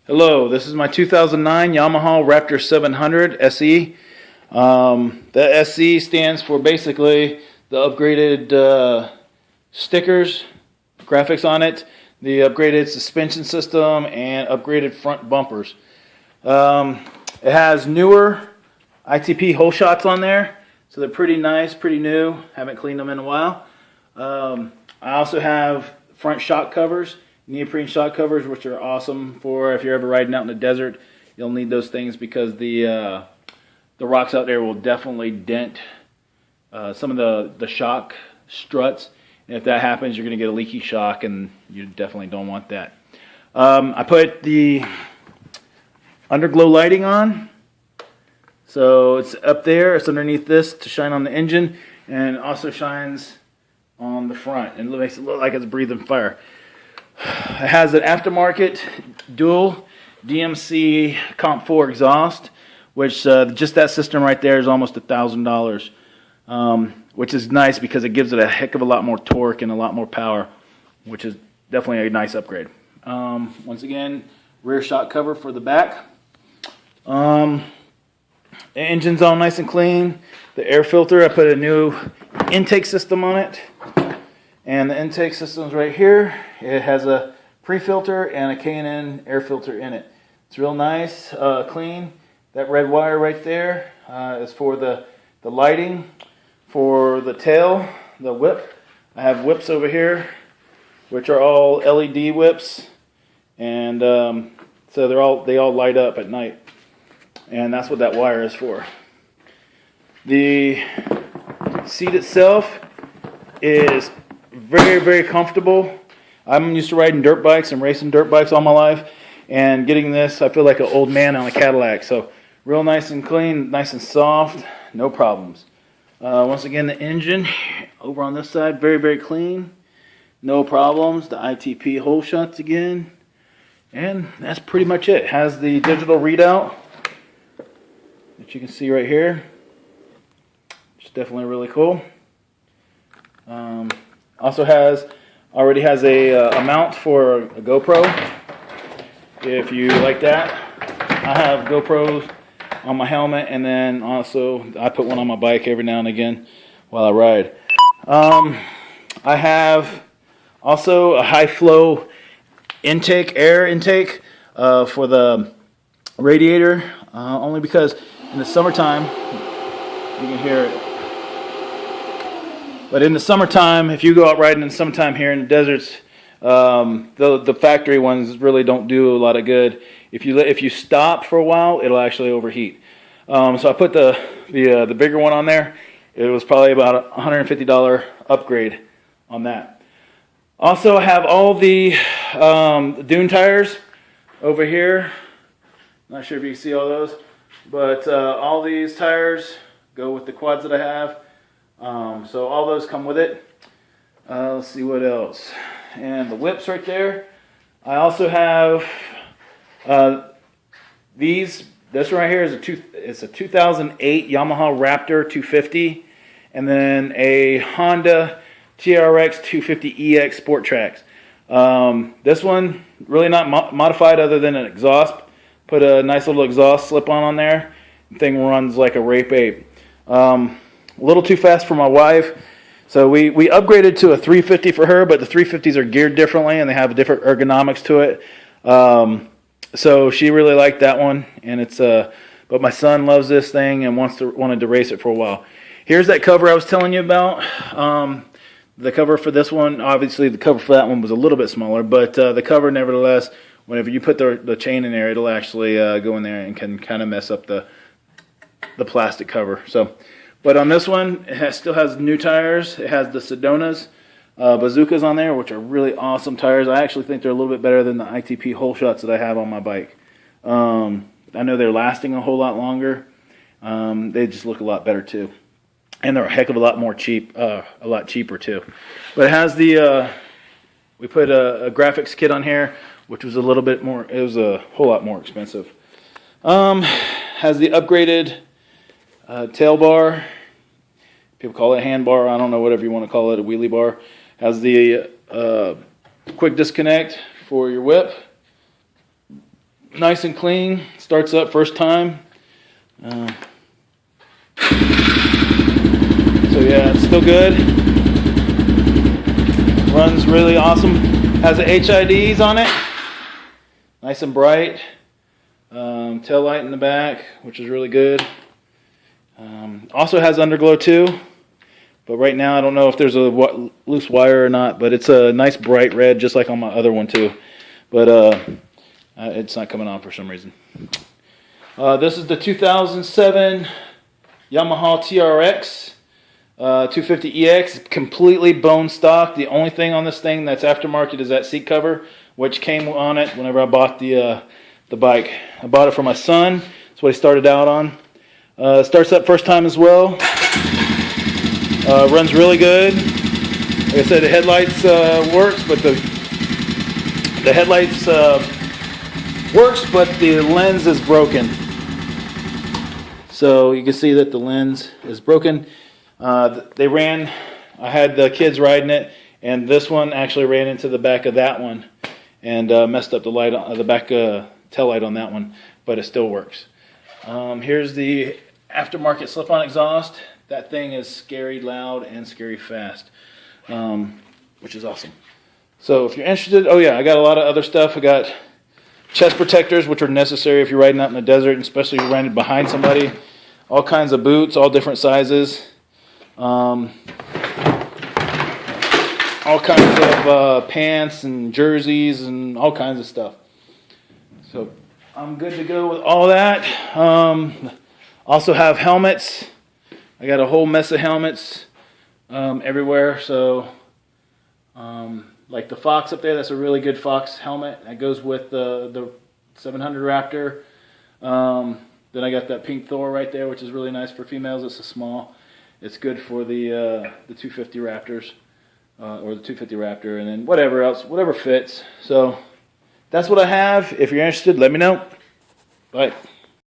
Hello, this is my 2009 Yamaha Raptor 700 SE. The SE stands for basically the upgraded stickers, graphics on it, the upgraded suspension system, and upgraded front bumpers. It has newer ITP hole shots on there, so they're pretty nice, pretty new. Haven't cleaned them in a while. I also have front shock covers, neoprene shock covers, which are awesome for if you're ever riding out in the desert. You'll need those things because the rocks out there will definitely dent some of the shock struts. And if that happens, you're going to get a leaky shock, and you definitely don't want that. I put the underglow lighting on, so it's up there. It's underneath this to shine on the engine, and it also shines on the front, and it makes it look like it's breathing fire. It has an aftermarket dual DMC Comp 4 exhaust, which just that system right there is almost $1,000, which is nice because it gives it a heck of a lot more torque and a lot more power, which is definitely a nice upgrade. Once again, rear shock cover for the back. The engine's all nice and clean. The air filter, I put a new intake system on it. And the intake system's right here. It has a pre-filter and a K&N air filter in it. It's real nice, clean. That red wire right there is for the lighting. For the tail, the whip, I have whips over here, which are all LED whips, and so they all light up at night, and that's what that wire is for. The seat itself is very, very comfortable. I'm used to riding dirt bikes and racing dirt bikes all my life, and getting this, I feel like an old man on a Cadillac. So real nice and clean, nice and soft, no problems. Once again, the engine over on this side, very, very clean, no problems. The ITP hole shots again, and that's pretty much it. It has the digital readout that you can see right here. It's definitely really cool. Also already has a mount for a GoPro, if you like that. I have GoPros on my helmet, and then also I put one on my bike every now and again while I ride. I have also a high flow intake, air intake for the radiator, only because in the summertime, you can hear it. But in the summertime, if you go out riding in the summertime here in the deserts, the factory ones really don't do a lot of good. If you stop for a while, it'll actually overheat. So I put the bigger one on there. It was probably about a $150 upgrade on that. Also, I have all the dune tires over here. Not sure if you can see all those, but all these tires go with the quads that I have. So all those come with it. Let's see what else. And the whips right there. I also have these. This right here is it's a 2008 Yamaha Raptor 250, and then a Honda TRX 250EX Sport Tracks. This one really not modified other than an exhaust. Put a nice little exhaust slip on there. The thing runs like a rape ape. A little too fast for my wife, so we upgraded to a 350 for her, but the 350s are geared differently and they have different ergonomics to it. So she really liked that one, and it's but my son loves this thing and wanted to race it for a while. Here's that cover I was telling you about. The cover for this one, obviously the cover for that one was a little bit smaller, but the cover nevertheless, whenever you put the chain in there, it'll actually go in there and can kind of mess up the plastic cover. So, but on this one, it still has new tires. It has the Sedona's bazookas on there, which are really awesome tires. I actually think they're a little bit better than the ITP hole shots that I have on my bike. I know they're lasting a whole lot longer. They just look a lot better too, and they're a heck of a lot more a lot cheaper too. But it has the we put a graphics kit on here, which was a little bit more. It was a whole lot more expensive. Has the upgraded tail bar. People call it a hand bar. I don't know, whatever you want to call it, a wheelie bar. Has the quick disconnect for your whip. nice and clean. Starts up first time. So yeah, it's still good. Runs really awesome. Has the HIDs on it. Nice and bright. Tail light in the back, which is really good. Also has underglow too. But right now I don't know if there's a loose wire or not. But it's a nice bright red, just like on my other one too. But it's not coming on for some reason. This is the 2007 Yamaha TRX 250EX, completely bone stock. The only thing on this thing that's aftermarket is that seat cover, which came on it whenever I bought the bike. I bought it for my son. That's what he started out on. Starts up first time as well. Runs really good. Like I said, the headlights works, but the headlights works, but the lens is broken. So you can see that the lens is broken. I had the kids riding it, and this one actually ran into the back of that one and messed up the light on the back tail light on that one, but it still works. Here's the aftermarket slip-on exhaust. That thing is scary loud and scary fast, which is awesome. So if you're interested, oh yeah, I got a lot of other stuff. I got chest protectors, which are necessary if you're riding out in the desert, and especially if you're riding behind somebody. All kinds of boots, all different sizes. All kinds of pants and jerseys and all kinds of stuff. So I'm good to go with all that. Also have helmets. I got a whole mess of helmets everywhere. So like the Fox up there, that's a really good Fox helmet. That goes with the 700 Raptor. Then I got that pink Thor right there, which is really nice for females. It's a small. It's good for the 250 Raptors or the 250 Raptor, and then whatever else, whatever fits. So that's what I have. If you're interested, let me know. Bye.